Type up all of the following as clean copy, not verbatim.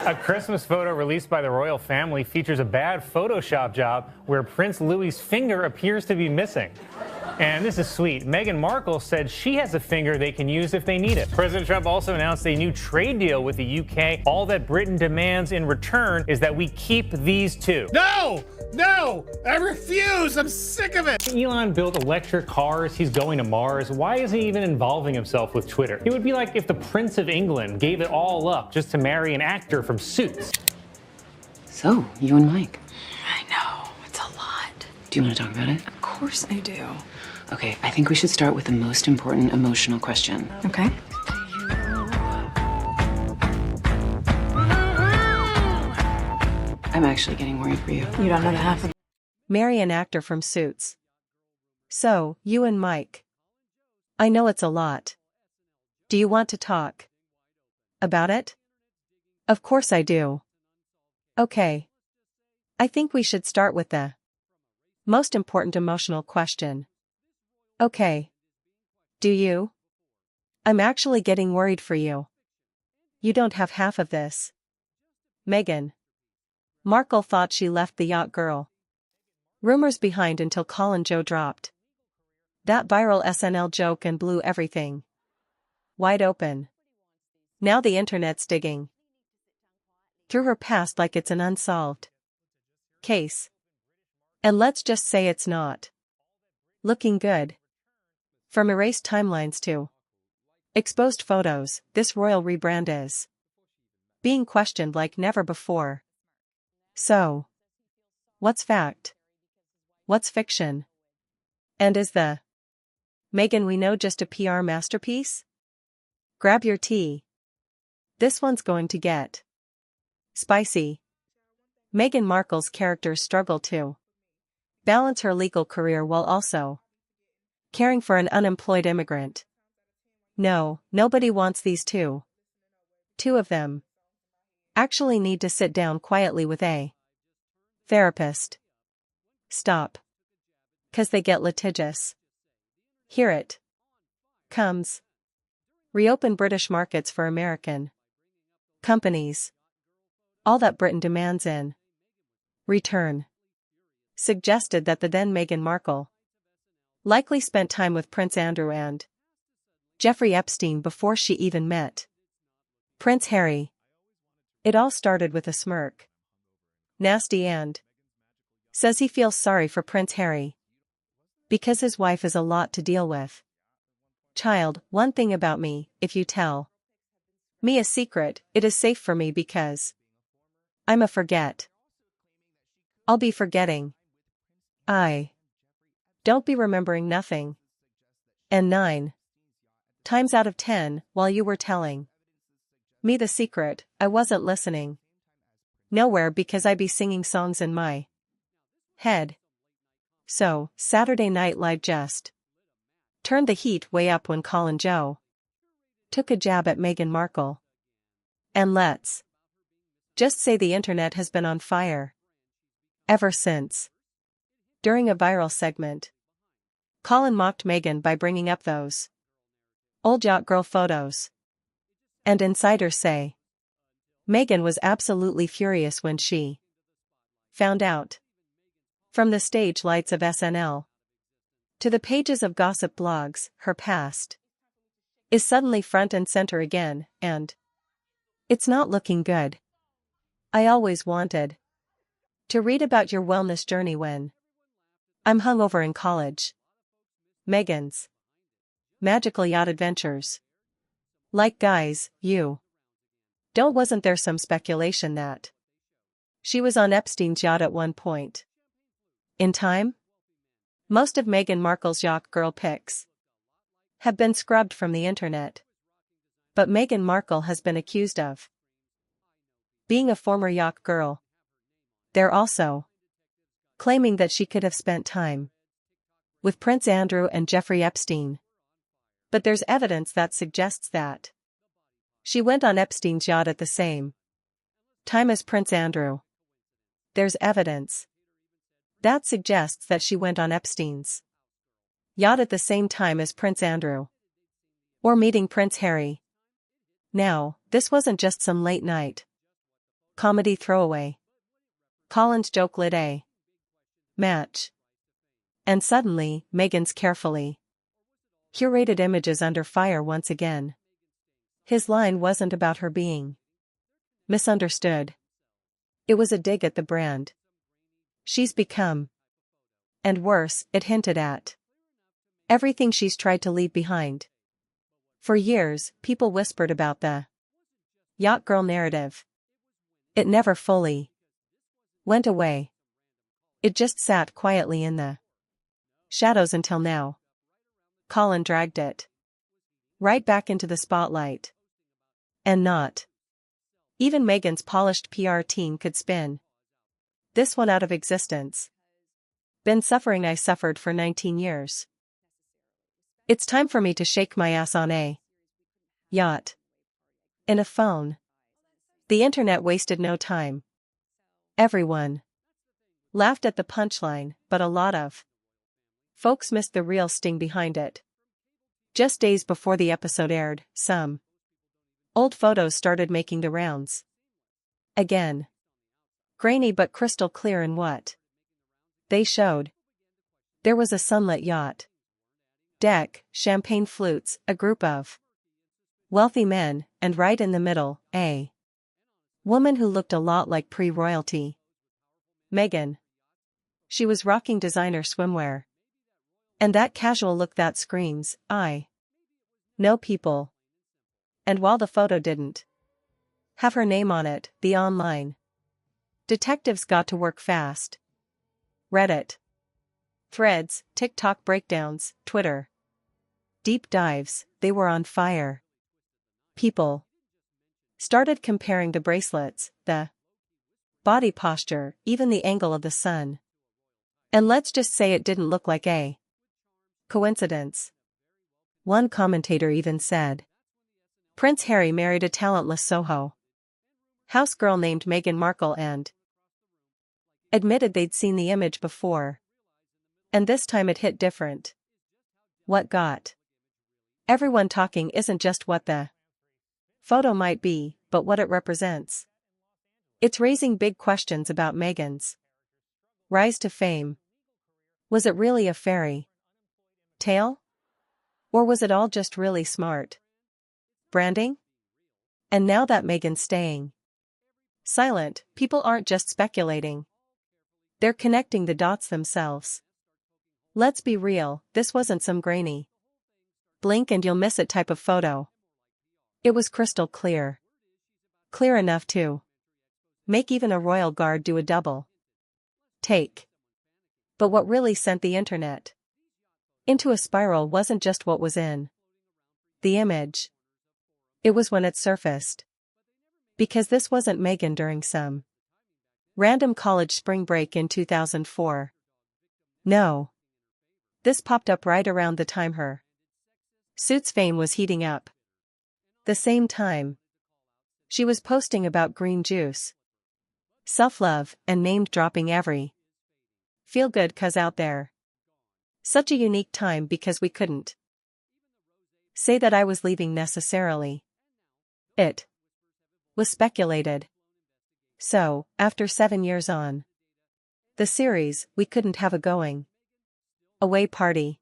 A Christmas photo released by the royal family features a bad Photoshop job where Prince Louis's finger appears to be missing. And this is sweet. Meghan Markle said she has a finger they can use if they need it. President Trump also announced a new trade deal with the UK. All that Britain demands in return is that we keep these two. No! No! I refuse! I'm sick of it! Elon built electric cars. He's going to Mars. Why isn't he even involving himself with Twitter? It would be like if the Prince of England gave it all up just to marry an actor from Suits. So, you and Mike. I know. It's a lot. Do you want to talk about it? Of course I do. Okay, I think we should start with the most important emotional question. Okay. I'm actually getting worried for you. You don't know the half of it. Marry an actor from Suits. So, you and Mike. I know it's a lot. Do you want to talk about it? Of course I do. Okay. I think we should start with the most important emotional question. Okay. Do you? I'm actually getting worried for you. You don't have half of this. Meghan Markle thought she left the yacht girl rumors behind until Colin Jost dropped that viral SNL joke and blew everything wide open. Now the internet's digging through her past like it's an unsolved case. And let's just say it's not looking good. From erased timelines to exposed photos, this royal rebrand is being questioned like never before. So, what's fact? What's fiction? And is the Meghan we know just a PR masterpiece? Grab your tea. This one's going to get spicy. Meghan Markle's characters struggle to balance her legal career while also caring for an unemployed immigrant. No, nobody wants these two. Two of them actually need to sit down quietly with a therapist. Stop. 'Cause they get litigious. Here it comes. Reopen British markets for American companies. All that Britain demands in return. Suggested that the then Meghan Markle likely spent time with Prince Andrew and Jeffrey Epstein before she even met Prince Harry. It all started with a smirk. Nasty and says he feels sorry for Prince Harry because his wife is a lot to deal with. Child, one thing about me, if you tell me a secret, it is safe for me because I'm a forget. I'll be forgetting. Don't be remembering nothing. And 9 times out of 10, while you were telling me the secret, I wasn't listening. Nowhere because I be singing songs in my head. So, Saturday Night Live just turned the heat way up when Colin Jost took a jab at Meghan Markle. And let's just say the internet has been on fire ever since. During a viral segment, Colin mocked Meghan by bringing up those old yacht girl photos. And insiders say Meghan was absolutely furious when she found out. From the stage lights of SNL to the pages of gossip blogs, her past is suddenly front and center again, and it's not looking good. I always wanted to read about your wellness journey when I'm hungover in college. Meghan's magical yacht adventures. Like guys, you don't. Wasn't there some speculation that she was on Epstein's yacht at one point in time? Most of Meghan Markle's yacht girl pics have been scrubbed from the internet. But Meghan Markle has been accused of being a former yacht girl. They're also claiming that she could have spent time with Prince Andrew and Jeffrey Epstein. But there's evidence that suggests that she went on Epstein's yacht at the same time as Prince Andrew. There's evidence that suggests that she went on Epstein's yacht at the same time as Prince Andrew, or meeting Prince Harry. Now, this wasn't just some late night Comedy throwaway. Colin's joke lit a match. And suddenly, Meghan's carefully curated images under fire once again. His line wasn't about her being misunderstood. It was a dig at the brand she's become. And worse, it hinted at everything she's tried to leave behind. For years, people whispered about the yacht girl narrative. It never fully went away. It just sat quietly in the shadows until now. Colin dragged it right back into the spotlight. And not even Meghan's polished PR team could spin this one out of existence. Been suffering I suffered for 19 years. It's time for me to shake my ass on a yacht. In a phone. The internet wasted no time. Everyone laughed at the punchline, but a lot of folks missed the real sting behind it. Just days before the episode aired, some old photos started making the rounds. Again. Grainy but crystal clear in what they showed. There was a sunlit yacht deck, champagne flutes, a group of wealthy men, and right in the middle, a woman who looked a lot like pre-royalty Meghan. She was rocking designer swimwear. And that casual look that screams, I know people. And while the photo didn't have her name on it, the online detectives got to work fast. Reddit threads, TikTok breakdowns, Twitter deep dives, they were on fire. People started comparing the bracelets, the body posture, even the angle of the sun. And let's just say it didn't look like a coincidence. One commentator even said Prince Harry married a talentless Soho house girl named Meghan Markle and admitted they'd seen the image before. And this time it hit different. What got everyone talking isn't just what the photo might be, but what it represents. It's raising big questions about Meghan's rise to fame. Was it really a fairy tale? Or was it all just really smart branding? And now that Meghan's staying silent, people aren't just speculating. They're connecting the dots themselves. Let's be real, this wasn't some grainy blink and you'll miss it type of photo. It was crystal clear. Clear enough to make even a royal guard do a double take. But what really sent the internet into a spiral wasn't just what was in the image. It was when it surfaced. Because this wasn't Meghan during some random college spring break in 2004. No. This popped up right around the time her Suits fame was heating up. The same time she was posting about green juice, self-love, and name-dropping every feel-good cuz out there. Such a unique time because we couldn't say that I was leaving necessarily. It was speculated. So, after 7 years on the series, we couldn't have a going away party.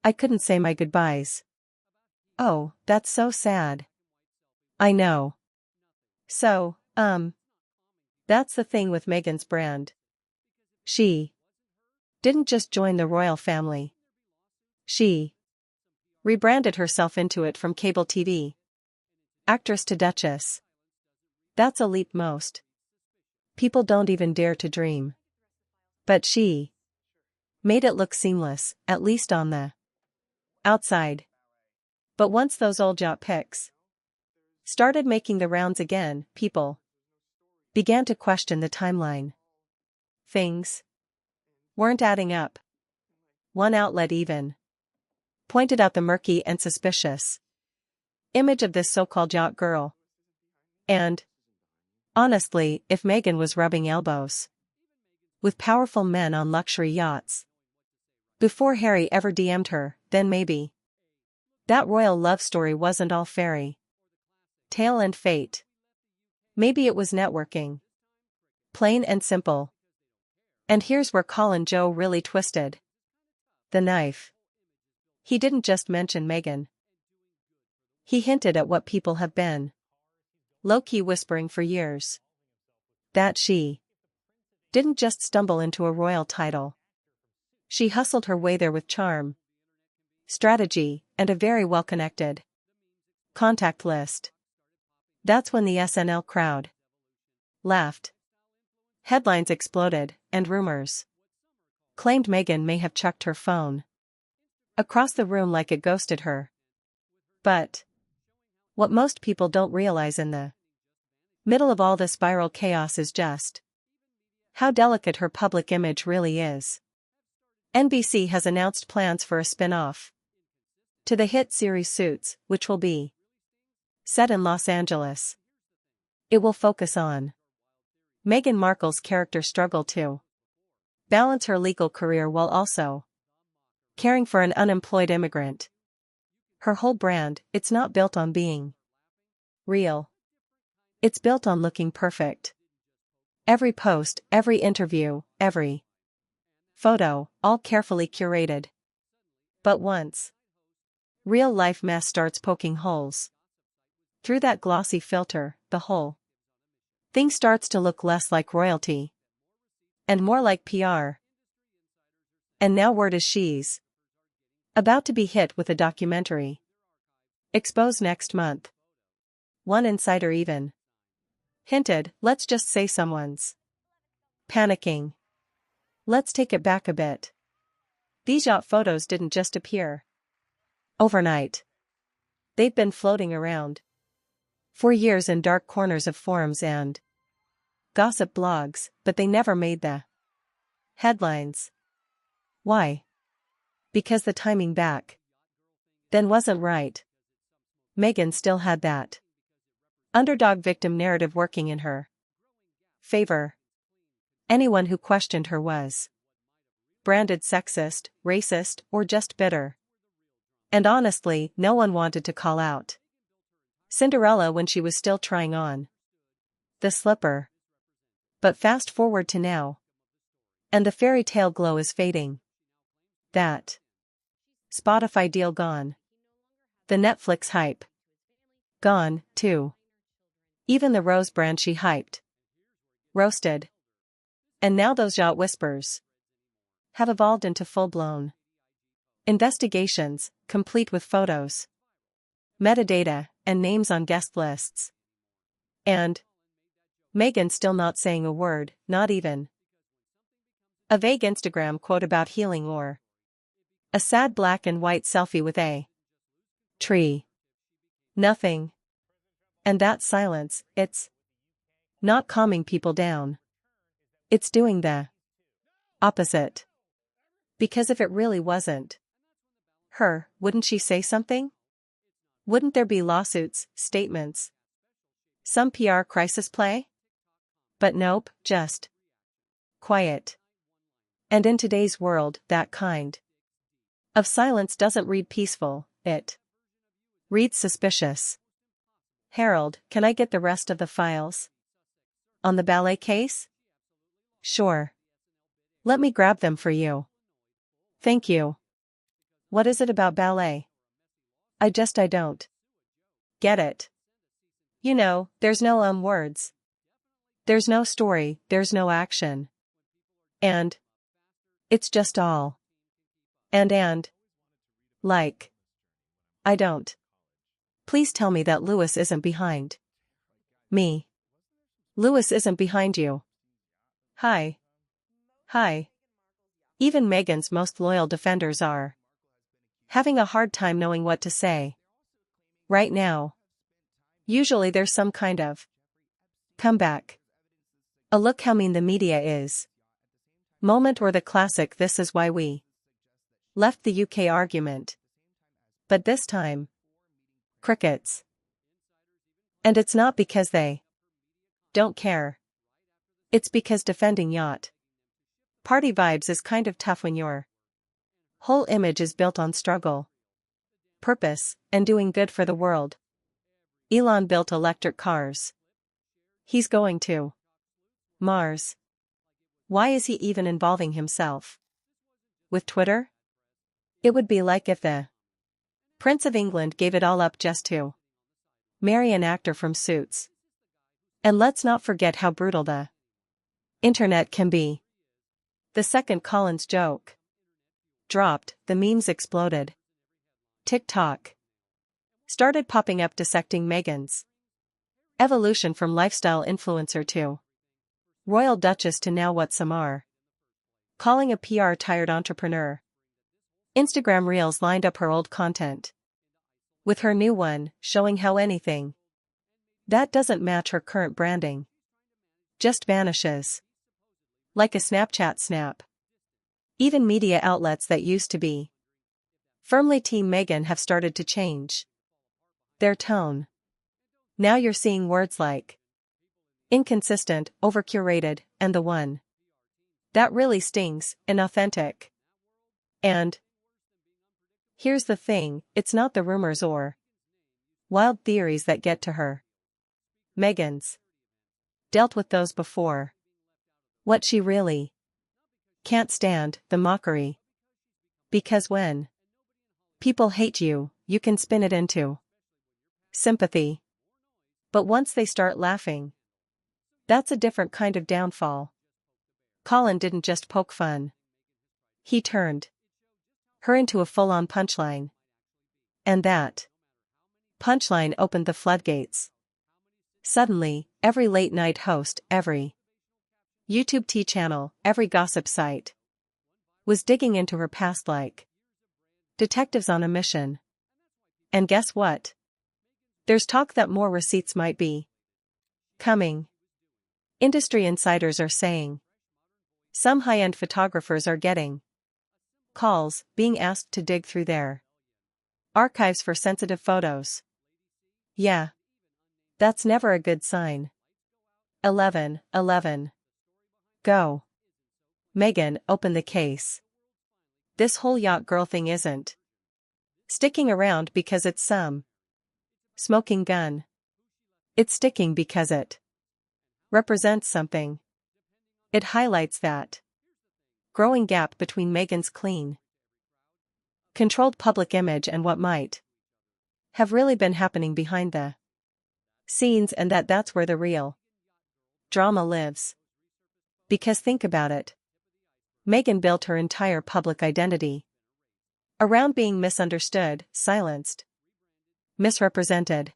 I couldn't say my goodbyes. Oh, that's so sad. I know. So, that's the thing with Meghan's brand. She didn't just join the royal family. She rebranded herself into it, from cable TV actress to duchess. That's a leap most people don't even dare to dream. But she made it look seamless, at least on the outside. But once those old yacht pics started making the rounds again, people began to question the timeline. Things weren't adding up. One outlet even pointed out the murky and suspicious image of this so-called yacht girl. And honestly, if Meghan was rubbing elbows with powerful men on luxury yachts before Harry ever DM'd her, then maybe that royal love story wasn't all fairy tale and fate. Maybe it was networking. Plain and simple. And here's where Colin Jost really twisted. The knife. He didn't just mention Meghan. He hinted at what people have been low-key whispering for years. That she didn't just stumble into a royal title. She hustled her way there with charm, strategy, and a very well-connected contact list. That's when the SNL crowd laughed. Headlines exploded, and rumors claimed Meghan may have chucked her phone across the room like it ghosted her. But what most people don't realize in the middle of all this viral chaos is just how delicate her public image really is. NBC has announced plans for a spin-off to the hit series Suits, which will be set in Los Angeles. It will focus on Meghan Markle's character struggle to balance her legal career while also caring for an unemployed immigrant. Her whole brand, it's not built on being real. It's built on looking perfect. Every post, every interview, every photo, all carefully curated. But once real-life mess starts poking holes through that glossy filter, the whole thing starts to look less like royalty and more like PR. And now word is she's about to be hit with a documentary exposed next month. One insider even hinted, let's just say someone's panicking. Let's take it back a bit. These yacht photos didn't just appear overnight. They've been floating around for years in dark corners of forums and gossip blogs, but they never made the headlines. Why? Because the timing back then wasn't right. Meghan still had that underdog victim narrative working in her favor. Anyone who questioned her was branded sexist, racist, or just bitter. And honestly, no one wanted to call out Cinderella when she was still trying on the slipper. But fast forward to now, and the fairy tale glow is fading. That Spotify deal gone. The Netflix hype gone, too. Even the rose brand she hyped roasted. And now those yacht whispers have evolved into full-blown investigations, complete with photos, metadata, and names on guest lists. And Meghan still not saying a word, not even a vague Instagram quote about healing or a sad black and white selfie with a tree. Nothing. And that silence, it's not calming people down. It's doing the opposite. Because if it really wasn't her, wouldn't she say something? Wouldn't there be lawsuits, statements, some PR crisis play? But nope, just quiet. And in today's world, that kind of silence doesn't read peaceful, it reads suspicious. Harold, can I get the rest of the files on the ballet case? Sure. Let me grab them for you. Thank you. What is it about ballet? I don't get it. You know, there's no words. There's no story, there's no action. And it's just all. And, like, I don't. Please tell me that Louis isn't behind me. Louis isn't behind you. Hi. Hi. Even Meghan's most loyal defenders are having a hard time knowing what to say right now. Usually there's some kind of comeback. A look how mean the media is moment, or the classic this is why we left the UK argument. But this time, crickets. And it's not because they don't care. It's because defending yacht party vibes is kind of tough when your whole image is built on struggle, purpose, and doing good for the world. Elon built electric cars. He's going to Mars. Why is he even involving himself with Twitter? It would be like if the Prince of England gave it all up just to marry an actor from Suits. And let's not forget how brutal the internet can be. The second Colin's joke dropped, the memes exploded. TikTok started popping up dissecting Meghan's evolution from lifestyle influencer to royal duchess to now what some are calling a PR-tired entrepreneur. Instagram Reels lined up her old content with her new one, showing how anything that doesn't match her current branding just vanishes like a Snapchat snap. Even media outlets that used to be firmly Team Meghan have started to change their tone. Now you're seeing words like inconsistent, overcurated, and the one that really stings, inauthentic. And here's the thing, it's not the rumors or wild theories that get to her. Meghan's dealt with those before. What she really can't stand, the mockery. Because when people hate you, you can spin it into sympathy. But once they start laughing, that's a different kind of downfall. Colin didn't just poke fun. He turned her into a full-on punchline. And that punchline opened the floodgates. Suddenly, every late-night host, every YouTube T channel, every gossip site was digging into her past like detectives on a mission. And guess what? There's talk that more receipts might be coming. Industry insiders are saying some high-end photographers are getting calls, being asked to dig through their archives for sensitive photos. Yeah. That's never a good sign. 11. Go. Meghan, open the case. This whole yacht girl thing isn't sticking around because it's some smoking gun. It's sticking because it represents something. It highlights that growing gap between Meghan's clean, controlled public image and what might have really been happening behind the scenes, and that's where the real drama lives. Because think about it. Meghan built her entire public identity around being misunderstood, silenced, misrepresented.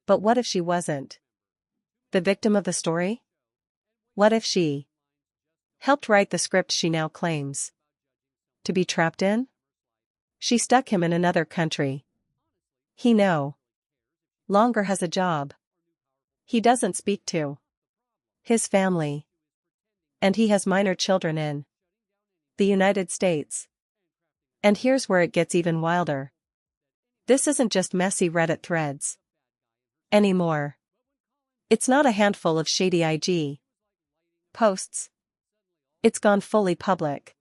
But what if she wasn't the victim of the story? What if she helped write the script she now claims to be trapped in? She stuck him in another country. He no longer has a job. He doesn't speak to his family. And he has minor children in the United States. And here's where it gets even wilder. This isn't just messy Reddit threads anymore. It's not a handful of shady IG posts. It's gone fully public.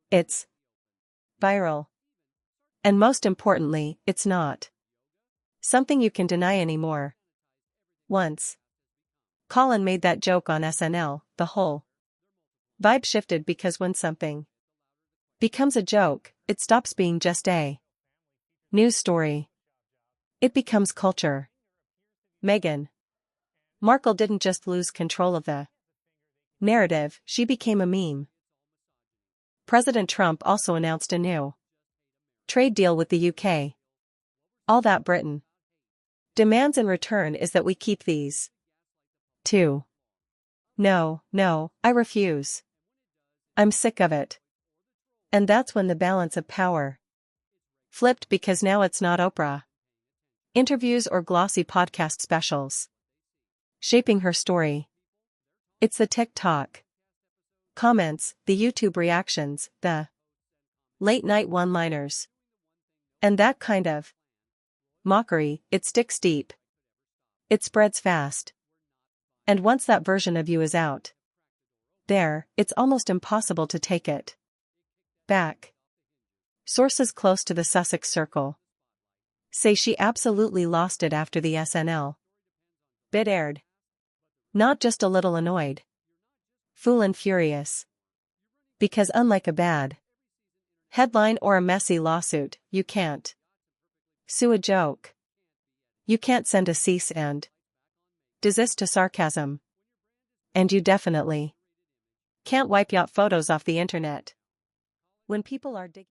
It's viral. And most importantly, it's not something you can deny anymore. Once Colin made that joke on SNL, the whole vibe shifted, because when something becomes a joke, it stops being just a news story. It becomes culture. Meghan Markle didn't just lose control of the narrative, she became a meme. President Trump also announced a new trade deal with the UK. All that Britain demands in return is that we keep these two. No, I refuse. I'm sick of it. And that's when the balance of power flipped, because now it's not Oprah interviews or glossy podcast specials shaping her story. It's the TikTok comments, the YouTube reactions, the late-night one-liners. And that kind of mockery, it sticks deep. It spreads fast. And once that version of you is out there, it's almost impossible to take it back. Sources close to the Sussex Circle say she absolutely lost it after the SNL bit aired. Not just a little annoyed. Fool and furious. Because unlike a bad headline or a messy lawsuit, you can't sue a joke. You can't send a cease and desist to sarcasm. And you definitely can't wipe yacht photos off the internet. When people are digging